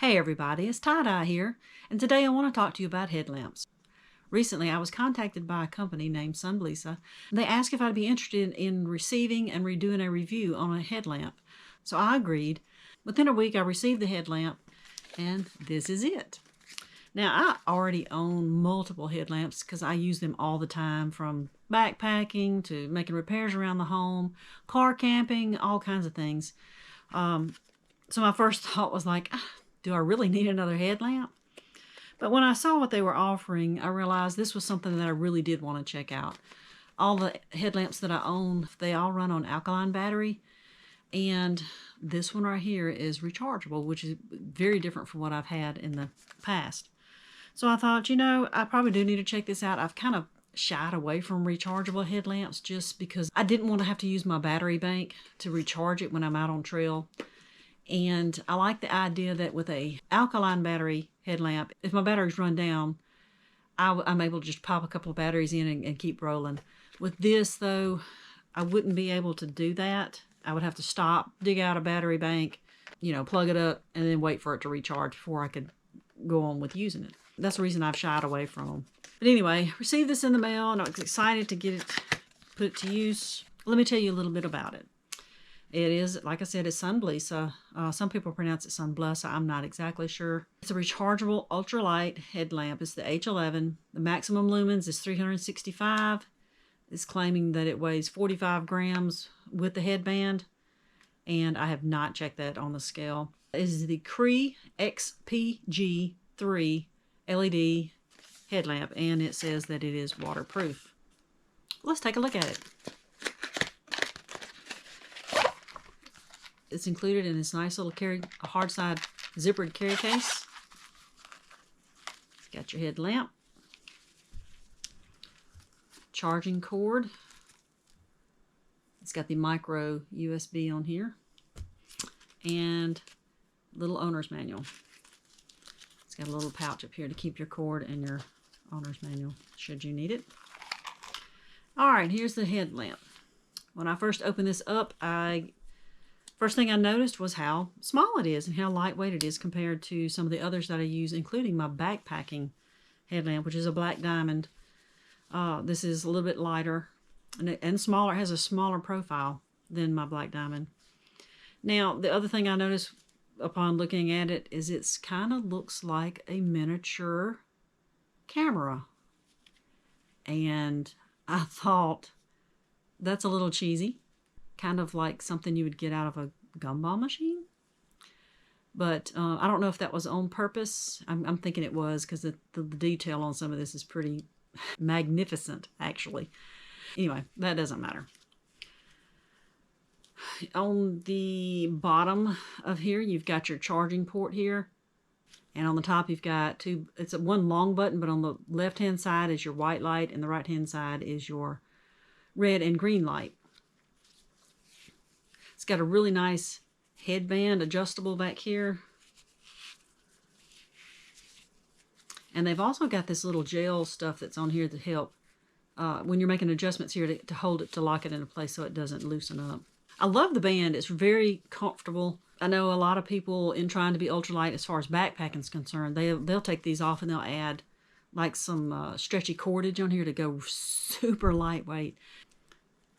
Hey everybody, it's Tie-Dye here, and today I want to talk to you about headlamps. Recently I was contacted by a company named Sunblesa. They asked if I'd be interested in receiving and redoing a review on a headlamp. So I agreed. Within a week I received the headlamp, and this is it. Now I already own multiple headlamps because I use them all the time, from backpacking to making repairs around the home, car camping, all kinds of things. So my first thought was like, do I really need another headlamp? But when I saw what they were offering, I realized this was something that I really did want to check out. All the headlamps that I own, they all run on alkaline battery. And this one right here is rechargeable, which is very different from what I've had in the past. So I thought, I probably do need to check this out. I've kind of shied away from rechargeable headlamps just because I didn't want to have to use my battery bank to recharge it when I'm out on trail. And I like the idea that with a alkaline battery headlamp, if my batteries run down, I'm able to just pop a couple of batteries in and keep rolling. With this, though, I wouldn't be able to do that. I would have to stop, dig out a battery bank, plug it up, and then wait for it to recharge before I could go on with using it. That's the reason I've shied away from them. But anyway, received this in the mail, and I was excited to get it, put it to use. Let me tell you a little bit about it. It is, like I said, it's Sunblesa. Some people pronounce it Sunblesa. I'm not exactly sure. It's a rechargeable ultralight headlamp. It's the H11. The maximum lumens is 365. It's claiming that it weighs 45 grams with the headband, and I have not checked that on the scale. It is the Cree XPG3 LED headlamp, and it says that it is waterproof. Let's take a look at it. It's included in this nice little hard side zippered carry case. It's got your headlamp, charging cord. It's got the micro USB on here, and little owner's manual. It's got a little pouch up here to keep your cord and your owner's manual should you need it. All right, here's the headlamp. When I first opened this up, first thing I noticed was how small it is and how lightweight it is compared to some of the others that I use, including my backpacking headlamp, which is a black diamond. This is a little bit lighter and smaller. It has a smaller profile than my black diamond. Now, the other thing I noticed upon looking at it is it's kind of looks like a miniature camera. And I thought, that's a little cheesy. Kind of like something you would get out of a gumball machine. But I don't know if that was on purpose. I'm thinking it was, because the detail on some of this is pretty magnificent, actually. Anyway, that doesn't matter. On the bottom of here, you've got your charging port here. And on the top, you've got it's one long button, but on the left-hand side is your white light, and the right-hand side is your red and green light. It's got a really nice headband adjustable back here. And they've also got this little gel stuff that's on here to help when you're making adjustments here to hold it, to lock it into place so it doesn't loosen up. I love the band. It's very comfortable. I know a lot of people, in trying to be ultralight as far as backpacking is concerned, they'll take these off and they'll add like some stretchy cordage on here to go super lightweight.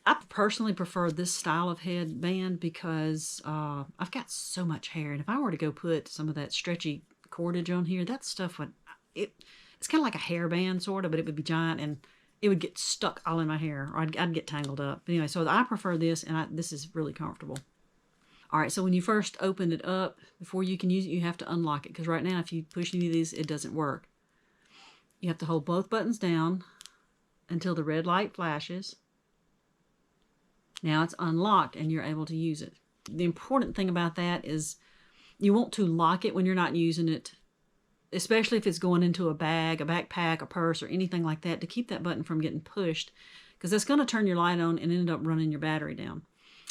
I personally prefer this style of headband because I've got so much hair, and if I were to go put some of that stretchy cordage on here, that stuff it's kind of like a hairband sort of, but it would be giant and it would get stuck all in my hair, or I'd get tangled up. But anyway, so I prefer this, and this is really comfortable. All right, so when you first open it up, before you can use it, you have to unlock it, because right now if you push any of these, it doesn't work. You have to hold both buttons down until the red light flashes. Now it's unlocked and you're able to use it. The important thing about that is you want to lock it when you're not using it, especially if it's going into a bag, a backpack, a purse, or anything like that, to keep that button from getting pushed, because that's going to turn your light on and end up running your battery down.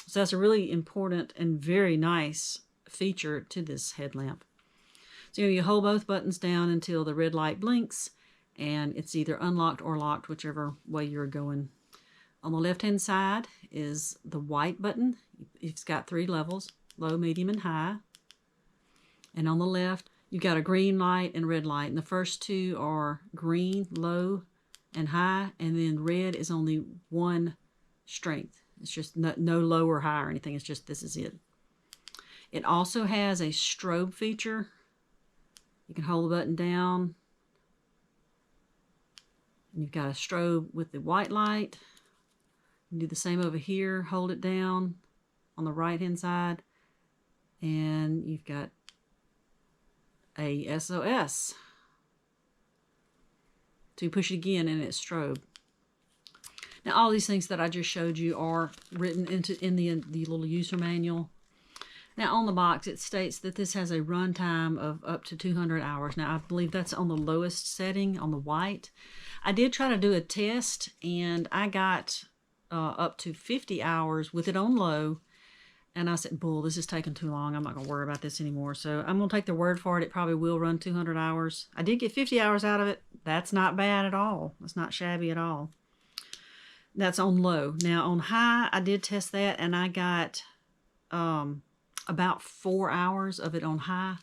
So that's a really important and very nice feature to this headlamp. So you hold both buttons down until the red light blinks, and it's either unlocked or locked, whichever way you're going. On the left-hand side is the white button. It's got 3 levels, low, medium, and high. And on the left, You've got a green light and red light, and the first two are green, low and high, and then red is only one strength. It's just no low or high or anything. It's just this is it. It also has a strobe feature. You can hold the button down, and you've got a strobe with the white light. You can do the same over here. Hold it down on the right-hand side, and you've got a SOS. So you push it again, and it's strobe. Now, all these things that I just showed you are written in the little user manual. Now, on the box, it states that this has a runtime of up to 200 hours. Now, I believe that's on the lowest setting, on the white. I did try to do a test, and I got up to 50 hours with it on low. And I said, bull, this is taking too long. I'm not going to worry about this anymore. So I'm going to take their word for it. It probably will run 200 hours. I did get 50 hours out of it. That's not bad at all. That's not shabby at all. That's on low. Now, on high, I did test that, and I got about 4 hours of it on high.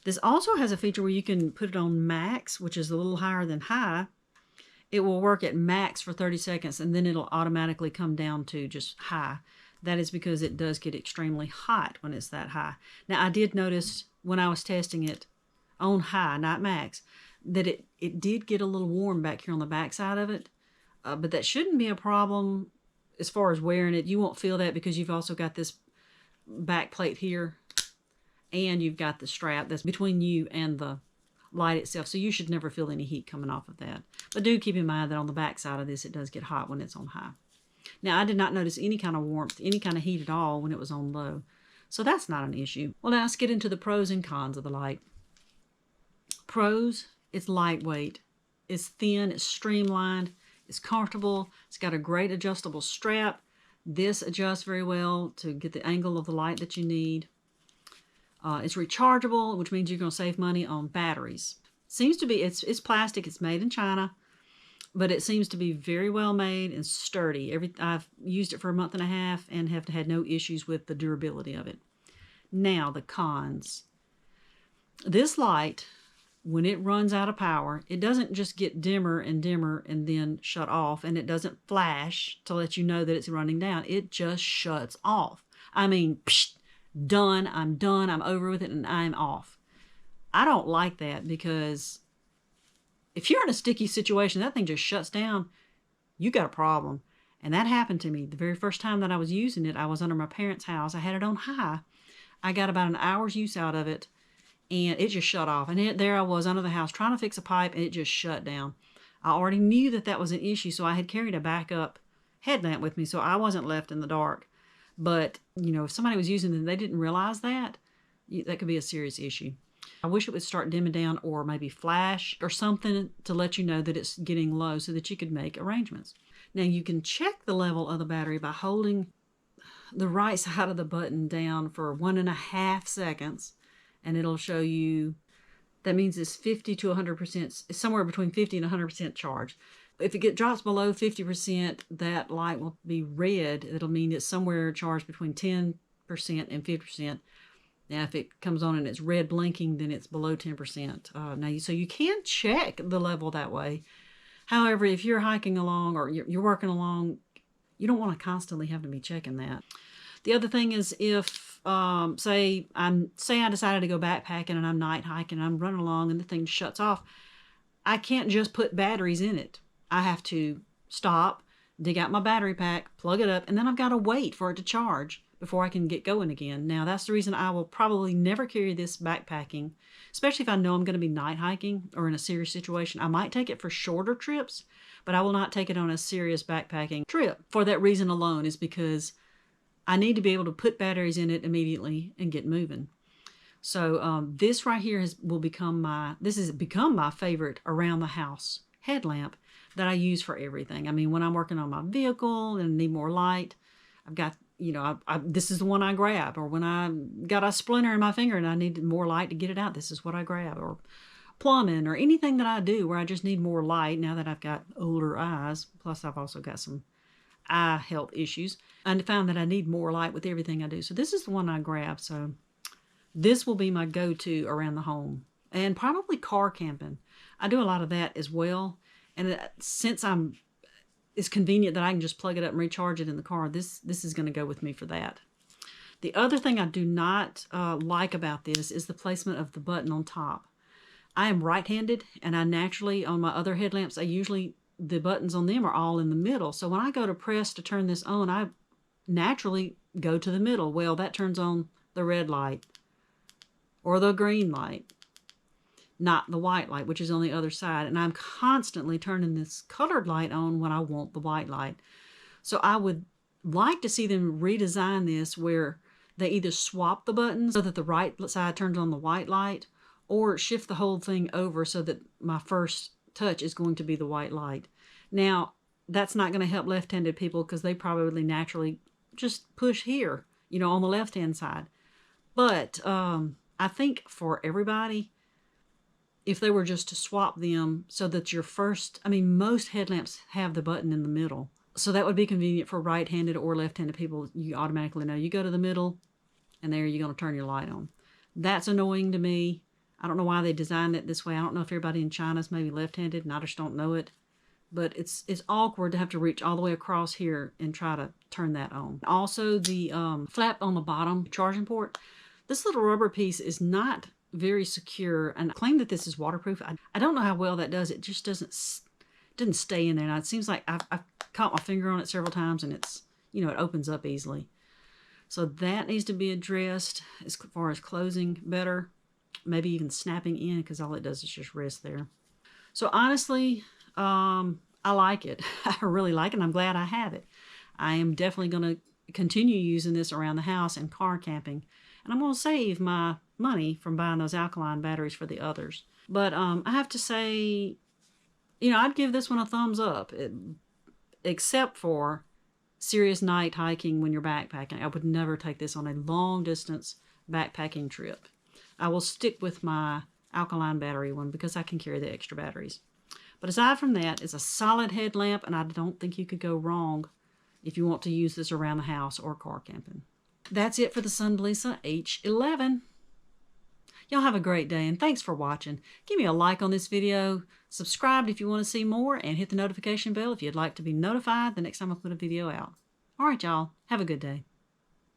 This also has a feature where you can put it on max, which is a little higher than high. It will work at max for 30 seconds, and then it'll automatically come down to just high. That is because it does get extremely hot when it's that high. Now, I did notice when I was testing it on high, not max, that it did get a little warm back here on the back side of it. But that shouldn't be a problem as far as wearing it. You won't feel that because you've also got this back plate here, and you've got the strap that's between you and the light itself. So you should never feel any heat coming off of that. But do keep in mind that on the back side of this, it does get hot when it's on high. Now, I did not notice any kind of warmth, any kind of heat at all when it was on low. So that's not an issue. Well, now let's get into the pros and cons of the light. Pros, it's lightweight. It's thin, it's streamlined, it's comfortable. It's got a great adjustable strap. This adjusts very well to get the angle of the light that you need. It's rechargeable, which means you're going to save money on batteries. Seems to be, it's plastic, it's made in China. But it seems to be very well made and sturdy. I've used it for a month and a half and have had no issues with the durability of it. Now, the cons. This light, when it runs out of power, it doesn't just get dimmer and dimmer and then shut off, and it doesn't flash to let you know that it's running down. It just shuts off. I mean, psh, done, I'm over with it, and I'm off. I don't like that because if you're in a sticky situation, that thing just shuts down, you got a problem. And that happened to me. The very first time that I was using it, I was under my parents' house. I had it on high. I got about an hour's use out of it, and it just shut off. And there I was under the house trying to fix a pipe, and it just shut down. I already knew that that was an issue, so I had carried a backup headlamp with me, so I wasn't left in the dark. But, you know, if somebody was using it and they didn't realize that, that could be a serious issue. I wish it would start dimming down or maybe flash or something to let you know that it's getting low so that you could make arrangements. Now, you can check the level of the battery by holding the right side of the button down for 1.5 seconds, and it'll show you, that means it's 50 to 100%, it's somewhere between 50 and 100% charge. If it drops below 50%, that light will be red. It'll mean it's somewhere charged between 10% and 50%. Now, if it comes on and it's red blinking, then it's below 10%. So you can check the level that way. However, if you're hiking along or you're working along, you don't want to constantly have to be checking that. The other thing is if, say I decided to go backpacking and I'm night hiking and I'm running along and the thing shuts off, I can't just put batteries in it. I have to stop, dig out my battery pack, plug it up, and then I've got to wait for it to charge before I can get going again. Now, that's the reason I will probably never carry this backpacking, especially if I know I'm going to be night hiking or in a serious situation. I might take it for shorter trips, but I will not take it on a serious backpacking trip. For that reason alone, is because I need to be able to put batteries in it immediately and get moving. So this right here has become my favorite around the house headlamp that I use for everything. I mean, when I'm working on my vehicle and need more light, I've got, you know, this is the one I grab. Or when I got a splinter in my finger and I needed more light to get it out, this is what I grab. Or plumbing or anything that I do where I just need more light now that I've got older eyes. Plus, I've also got some eye health issues. I found that I need more light with everything I do. So this is the one I grab. So This will be my go-to around the home, and probably car camping. I do a lot of that as well. And since it's convenient that I can just plug it up and recharge it in the car, this is going to go with me for that. The other thing I do not like about this is the placement of the button on top. I am right-handed, and I naturally, on my other headlamps, the buttons on them are all in the middle. So when I go to press to turn this on, I naturally go to the middle. Well, that turns on the red light or the green light, not the white light, which is on the other side. And I'm constantly turning this colored light on when I want the white light. So I would like to see them redesign this where they either swap the buttons so that the right side turns on the white light, or shift the whole thing over so that my first touch is going to be the white light. Now, that's not going to help left-handed people because they probably naturally just push here, on the left-hand side. But I think for everybody, if they were just to swap them so that most headlamps have the button in the middle. So that would be convenient for right-handed or left-handed people. You automatically know you go to the middle, and there you're going to turn your light on. That's annoying to me. I don't know why they designed it this way. I don't know if everybody in China is maybe left-handed and I just don't know it. But it's awkward to have to reach all the way across here and try to turn that on. Also, the flap on the bottom charging port, this little rubber piece is not very secure. And I claim that this is waterproof. I don't know how well that does. It just doesn't stay in there. Now, it seems like I've caught my finger on it several times and it's, it opens up easily. So that needs to be addressed as far as closing better. Maybe even snapping in, because all it does is just rest there. So honestly, I like it. I really like it, and I'm glad I have it. I am definitely going to continue using this around the house and car camping. And I'm going to save my money from buying those alkaline batteries for the others. But I have to say, I'd give this one a thumbs up, except for serious night hiking when you're backpacking. I would never take this on a long-distance backpacking trip. I will stick with my alkaline battery one because I can carry the extra batteries. But aside from that, it's a solid headlamp, and I don't think you could go wrong if you want to use this around the house or car camping. That's it for the Sunblesa H11. Y'all have a great day, and thanks for watching. Give me a like on this video, subscribe if you want to see more, and hit the notification bell if you'd like to be notified the next time I put a video out. All right, y'all. Have a good day.